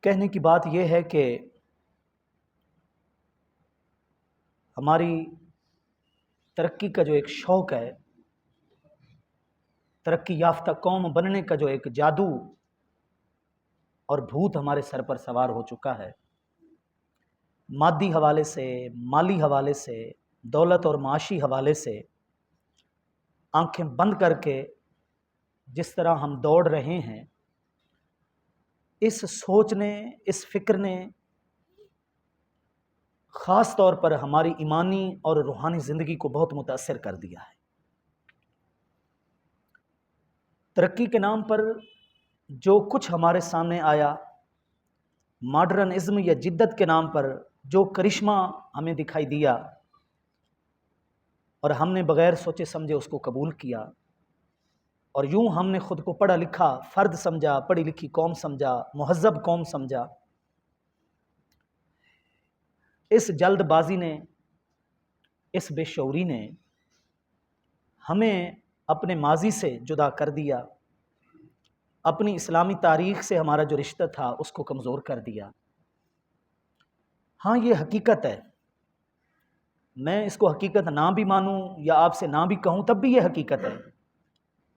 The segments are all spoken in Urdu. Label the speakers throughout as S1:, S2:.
S1: کہنے کی بات یہ ہے کہ ہماری ترقی کا جو ایک شوق ہے، ترقی یافتہ قوم بننے کا جو ایک جادو اور بھوت ہمارے سر پر سوار ہو چکا ہے، مادی حوالے سے، مالی حوالے سے، دولت اور معاشی حوالے سے آنکھیں بند کر کے جس طرح ہم دوڑ رہے ہیں، اس سوچ نے، اس فکر نے خاص طور پر ہماری ایمانی اور روحانی زندگی کو بہت متاثر کر دیا ہے۔ ترقی کے نام پر جو کچھ ہمارے سامنے آیا، ماڈرنزم یا جدت کے نام پر جو کرشمہ ہمیں دکھائی دیا اور ہم نے بغیر سوچے سمجھے اس کو قبول کیا، اور یوں ہم نے خود کو پڑھا لکھا فرد سمجھا، پڑھی لکھی قوم سمجھا، مہذب قوم سمجھا۔ اس جلد بازی نے، اس بے شعوری نے ہمیں اپنے ماضی سے جدا کر دیا، اپنی اسلامی تاریخ سے ہمارا جو رشتہ تھا اس کو کمزور کر دیا۔ ہاں، یہ حقیقت ہے، میں اس کو حقیقت نہ بھی مانوں یا آپ سے نہ بھی کہوں تب بھی یہ حقیقت ہے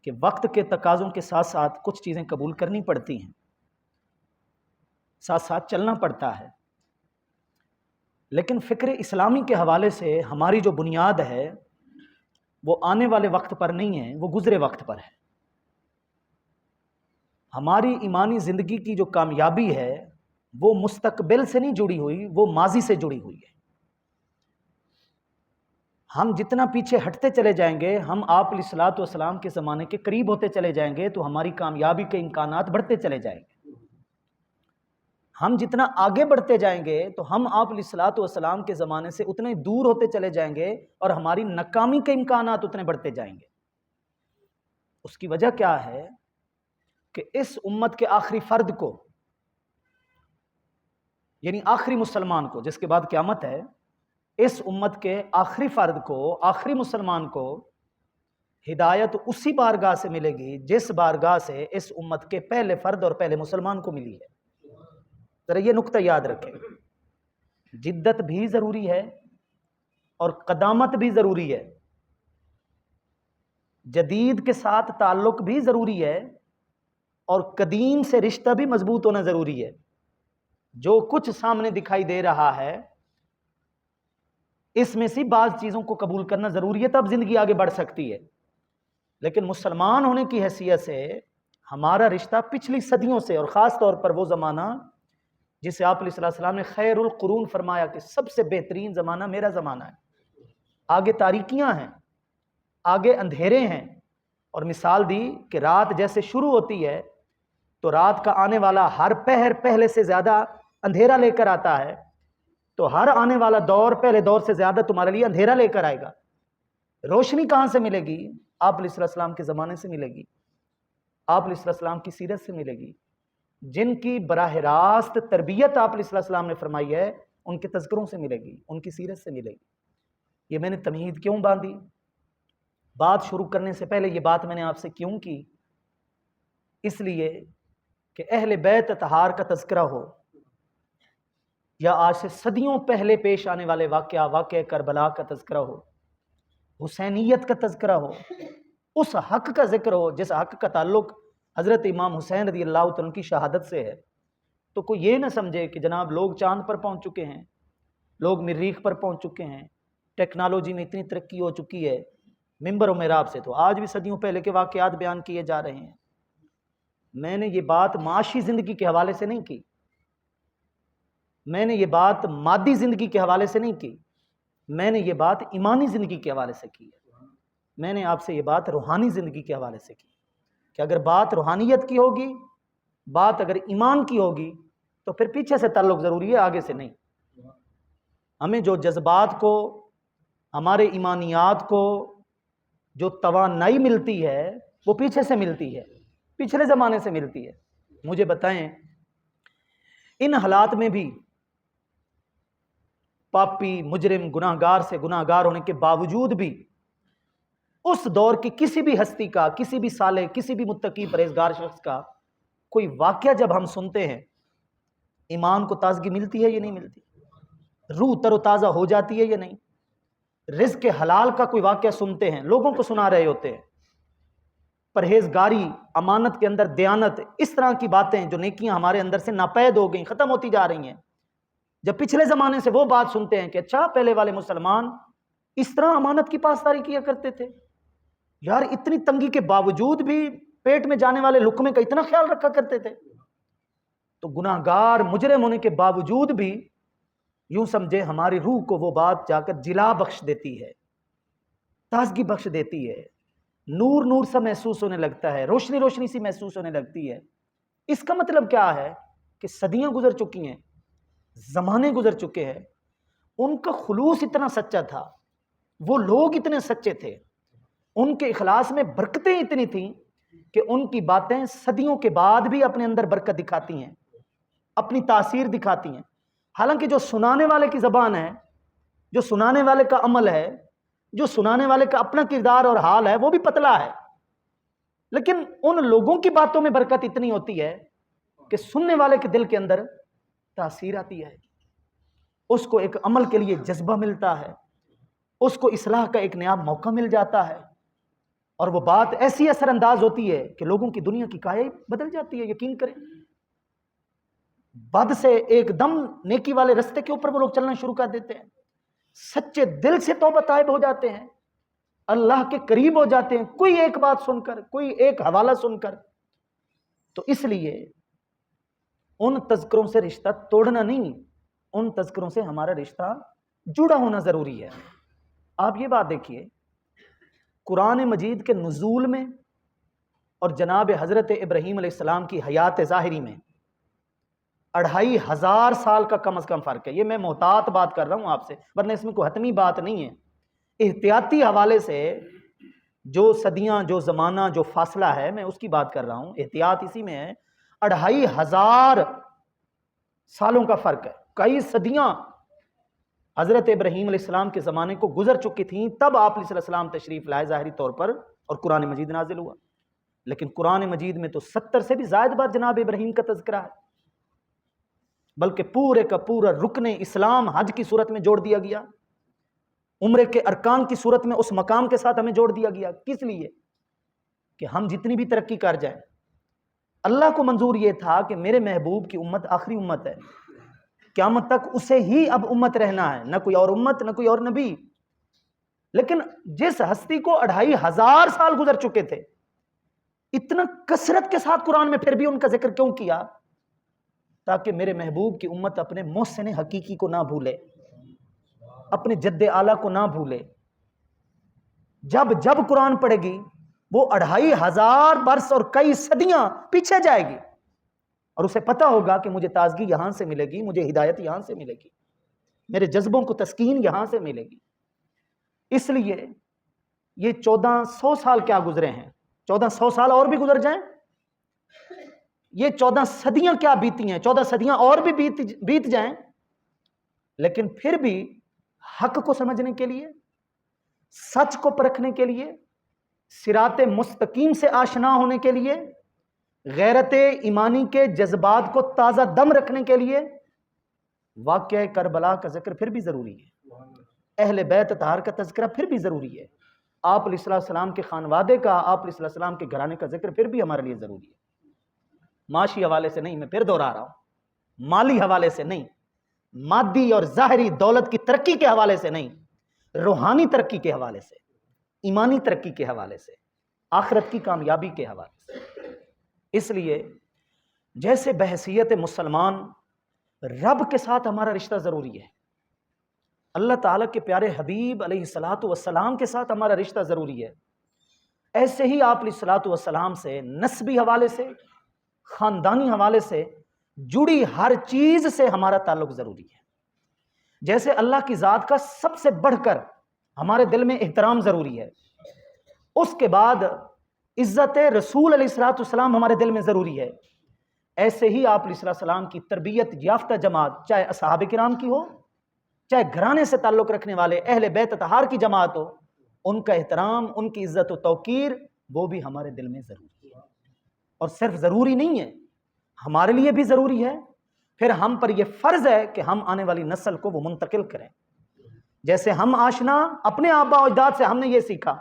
S1: کہ وقت کے تقاضوں کے ساتھ ساتھ کچھ چیزیں قبول کرنی پڑتی ہیں، ساتھ ساتھ چلنا پڑتا ہے۔ لیکن فکر اسلامی کے حوالے سے ہماری جو بنیاد ہے وہ آنے والے وقت پر نہیں ہے، وہ گزرے وقت پر ہے۔ ہماری ایمانی زندگی کی جو کامیابی ہے وہ مستقبل سے نہیں جڑی ہوئی، وہ ماضی سے جڑی ہوئی ہے۔ ہم جتنا پیچھے ہٹتے چلے جائیں گے، ہم آپ علیہ الصلوۃ والسلام کے زمانے کے قریب ہوتے چلے جائیں گے تو ہماری کامیابی کے امکانات بڑھتے چلے جائیں گے۔ ہم جتنا آگے بڑھتے جائیں گے تو ہم آپ علیہ الصلوۃ والسلام کے زمانے سے اتنے دور ہوتے چلے جائیں گے اور ہماری ناکامی کے امکانات اتنے بڑھتے جائیں گے۔ اس کی وجہ کیا ہے کہ اس امت کے آخری فرد کو، یعنی آخری مسلمان کو، جس کے بعد قیامت ہے، اس امت کے آخری فرد کو، آخری مسلمان کو ہدایت اسی بارگاہ سے ملے گی جس بارگاہ سے اس امت کے پہلے فرد اور پہلے مسلمان کو ملی ہے۔ ذرا یہ نقطہ یاد رکھیں، جدت بھی ضروری ہے اور قدامت بھی ضروری ہے، جدید کے ساتھ تعلق بھی ضروری ہے اور قدیم سے رشتہ بھی مضبوط ہونا ضروری ہے۔ جو کچھ سامنے دکھائی دے رہا ہے اس میں سے بعض چیزوں کو قبول کرنا ضروری ہے، تب زندگی آگے بڑھ سکتی ہے۔ لیکن مسلمان ہونے کی حیثیت سے ہمارا رشتہ پچھلی صدیوں سے، اور خاص طور پر وہ زمانہ جسے آپ علیہ السلام نے خیر القرون فرمایا کہ سب سے بہترین زمانہ میرا زمانہ ہے، آگے تاریکیاں ہیں، آگے اندھیرے ہیں، اور مثال دی کہ رات جیسے شروع ہوتی ہے تو رات کا آنے والا ہر پہر پہلے سے زیادہ اندھیرا لے کر آتا ہے، تو ہر آنے والا دور پہلے دور سے زیادہ تمہارے لیے اندھیرا لے کر آئے گا۔ روشنی کہاں سے ملے گی؟ آپ علیہ السلام کے زمانے سے ملے گی، آپ علیہ السلام کی سیرت سے ملے گی۔ جن کی براہ راست تربیت آپ علیہ السلام نے فرمائی ہے ان کے تذکروں سے ملے گی، ان کی سیرت سے ملے گی۔ یہ میں نے تمہید کیوں باندھی؟ بات شروع کرنے سے پہلے یہ بات میں نے آپ سے کیوں کی؟ اس لیے کہ اہل بیت اطہار کا تذکرہ ہو یا آج سے صدیوں پہلے پیش آنے والے واقعہ کربلا کا تذکرہ ہو، حسینیت کا تذکرہ ہو، اس حق کا ذکر ہو جس حق کا تعلق حضرت امام حسین رضی اللہ تعالیٰ کی شہادت سے ہے، تو کوئی یہ نہ سمجھے کہ جناب لوگ چاند پر پہنچ چکے ہیں، لوگ مریخ پر پہنچ چکے ہیں، ٹیکنالوجی میں اتنی ترقی ہو چکی ہے، منبر و محراب سے تو آج بھی صدیوں پہلے کے واقعات بیان کیے جا رہے ہیں۔ میں نے یہ بات معاشی زندگی کے حوالے سے نہیں کی، میں نے یہ بات مادی زندگی کے حوالے سے نہیں کی، میں نے یہ بات ایمانی زندگی کے حوالے سے کی ہے۔ میں نے آپ سے یہ بات روحانی زندگی کے حوالے سے کی کہ اگر بات روحانیت کی ہوگی، بات اگر ایمان کی ہوگی تو پھر پیچھے سے تعلق ضروری ہے، آگے سے نہیں۔ ہمیں جو جذبات کو، ہمارے ایمانیات کو جو توانائی ملتی ہے وہ پیچھے سے ملتی ہے، پچھلے زمانے سے ملتی ہے۔ مجھے بتائیں، ان حالات میں بھی پاپی، مجرم، گناہگار سے گناہگار ہونے کے باوجود بھی اس دور کی کسی بھی ہستی کا، کسی بھی صالح، کسی بھی متقی پرہیزگار شخص کا کوئی واقعہ جب ہم سنتے ہیں ایمان کو تازگی ملتی ہے یا نہیں ملتی؟ روح تر و تازہ ہو جاتی ہے یا نہیں؟ رزق حلال کا کوئی واقعہ سنتے ہیں، لوگوں کو سنا رہے ہوتے ہیں، پرہیزگاری، امانت کے اندر دیانت، اس طرح کی باتیں جو نیکیاں ہمارے اندر سے ناپید ہو گئیں، ختم ہوتی جا رہی ہیں، جب پچھلے زمانے سے وہ بات سنتے ہیں کہ اچھا پہلے والے مسلمان اس طرح امانت کی پاسداری کیا کرتے تھے، یار اتنی تنگی کے باوجود بھی پیٹ میں جانے والے لقمے کا اتنا خیال رکھا کرتے تھے، تو گناہگار مجرم ہونے کے باوجود بھی یوں سمجھے ہماری روح کو وہ بات جا کر جلا بخش دیتی ہے، تازگی بخش دیتی ہے، نور نور سا محسوس ہونے لگتا ہے، روشنی روشنی سی محسوس ہونے لگتی ہے۔ اس کا مطلب کیا ہے کہ صدیاں گزر چکی ہیں، زمانے گزر چکے ہیں، ان کا خلوص اتنا سچا تھا، وہ لوگ اتنے سچے تھے، ان کے اخلاص میں برکتیں اتنی تھیں کہ ان کی باتیں صدیوں کے بعد بھی اپنے اندر برکت دکھاتی ہیں، اپنی تاثیر دکھاتی ہیں۔ حالانکہ جو سنانے والے کی زبان ہے، جو سنانے والے کا عمل ہے، جو سنانے والے کا اپنا کردار اور حال ہے، وہ بھی پتلا ہے، لیکن ان لوگوں کی باتوں میں برکت اتنی ہوتی ہے کہ سننے والے کے دل کے اندر تاثیر آتی ہے، اس کو ایک عمل کے لیے جذبہ ملتا ہے، اس کو اصلاح کا ایک نیا موقع مل جاتا ہے، اور وہ بات ایسی اثر انداز ہوتی ہے کہ لوگوں کی دنیا کی کایا بدل جاتی ہے۔ یقین کریں، بد سے ایک دم نیکی والے رستے کے اوپر وہ لوگ چلنا شروع کر دیتے ہیں، سچے دل سے توبہ طائب ہو جاتے ہیں، اللہ کے قریب ہو جاتے ہیں، کوئی ایک بات سن کر، کوئی ایک حوالہ سن کر۔ تو اس لیے ان تذکروں سے رشتہ توڑنا نہیں، ان تذکروں سے ہمارا رشتہ جڑا ہونا ضروری ہے۔ آپ یہ بات دیکھیے، قرآن مجید کے نزول میں اور جناب حضرت ابراہیم علیہ السلام کی حیات ظاہری میں 2500 سال کا کم از کم فرق ہے۔ یہ میں محتاط بات کر رہا ہوں آپ سے، ورنہ اس میں کوئی حتمی بات نہیں ہے، احتیاطی حوالے سے جو صدیاں، جو زمانہ، جو فاصلہ ہے، میں اس کی بات کر رہا ہوں، احتیاط اسی میں ہے۔ 2500 سالوں کا فرق ہے، کئی صدیاں حضرت ابراہیم علیہ السلام کے زمانے کو گزر چکی تھیں، تب آپ علیہ السلام تشریف لائے ظاہری طور پر، اور قرآن مجید نازل ہوا۔ لیکن قرآن مجید میں تو 70 سے بھی زائد بار جناب ابراہیم کا تذکرہ ہے، بلکہ پورے کا پورا رکن اسلام حج کی صورت میں جوڑ دیا گیا، عمرے کے ارکان کی صورت میں اس مقام کے ساتھ ہمیں جوڑ دیا گیا۔ کس لیے؟ کہ ہم جتنی بھی ترقی کر جائیں، اللہ کو منظور یہ تھا کہ میرے محبوب کی امت آخری امت ہے، قیامت تک اسے ہی اب امت رہنا ہے، نہ کوئی اور امت، نہ کوئی اور نبی۔ لیکن جس ہستی کو 2500 سال گزر چکے تھے، اتنا کثرت کے ساتھ قرآن میں پھر بھی ان کا ذکر کیوں کیا؟ تاکہ میرے محبوب کی امت اپنے محسن حقیقی کو نہ بھولے، اپنے جد اعلیٰ کو نہ بھولے۔ جب جب قرآن پڑھے گی وہ 2500 برس اور کئی صدیاں پیچھے جائے گی، اور اسے پتہ ہوگا کہ مجھے تازگی یہاں سے ملے گی، مجھے ہدایت یہاں سے ملے گی، میرے جذبوں کو تسکین یہاں سے ملے گی۔ اس لیے یہ 1400 سال کیا گزرے ہیں، 1400 سال اور بھی گزر جائیں، یہ 14 صدیاں کیا بیتی ہیں، 14 صدیاں اور بھی بیت جائیں، لیکن پھر بھی حق کو سمجھنے کے لیے، سچ کو پرکھنے کے لیے، صراط مستقیم سے آشنا ہونے کے لیے، غیرت ایمانی کے جذبات کو تازہ دم رکھنے کے لیے واقعہ کربلا کا ذکر پھر بھی ضروری ہے، اہل بیت اطہار کا تذکرہ پھر بھی ضروری ہے، آپ علیہ السلام کے خانوادے کا، آپ علیہ السلام کے گھرانے کا ذکر پھر بھی ہمارے لیے ضروری ہے۔ معاشی حوالے سے نہیں، میں پھر دوہرا رہا ہوں، مالی حوالے سے نہیں، مادی اور ظاہری دولت کی ترقی کے حوالے سے نہیں، روحانی ترقی کے حوالے سے، ایمانی ترقی کے حوالے سے، آخرت کی کامیابی کے حوالے سے۔ اس لیے جیسے بحیثیت مسلمان رب کے ساتھ ہمارا رشتہ ضروری ہے، اللہ تعالیٰ کے پیارے حبیب علیہ الصلوۃ والسلام کے ساتھ ہمارا رشتہ ضروری ہے، ایسے ہی آپ علیہ الصلوۃ والسلام سے نسبی حوالے سے، خاندانی حوالے سے جڑی ہر چیز سے ہمارا تعلق ضروری ہے۔ جیسے اللہ کی ذات کا سب سے بڑھ کر ہمارے دل میں احترام ضروری ہے، اس کے بعد عزت رسول علیہ الصلوۃ والسلام ہمارے دل میں ضروری ہے، ایسے ہی آپ علیہ السلام کی تربیت یافتہ جماعت، چاہے اصحاب کرام کی ہو، چاہے گھرانے سے تعلق رکھنے والے اہل بیت اطہار کی جماعت ہو، ان کا احترام، ان کی عزت و توقیر، وہ بھی ہمارے دل میں ضروری ہے۔ اور صرف ضروری نہیں ہے، ہمارے لیے بھی ضروری ہے پھر ہم پر یہ فرض ہے کہ ہم آنے والی نسل کو وہ منتقل کریں. جیسے ہم آشنا اپنے آبا و اجداد سے ہم نے یہ سیکھا،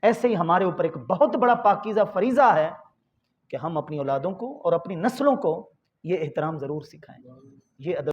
S1: ایسے ہی ہمارے اوپر ایک بہت بڑا پاکیزہ فریضہ ہے کہ ہم اپنی اولادوں کو اور اپنی نسلوں کو یہ احترام ضرور سکھائیں، یہ ادب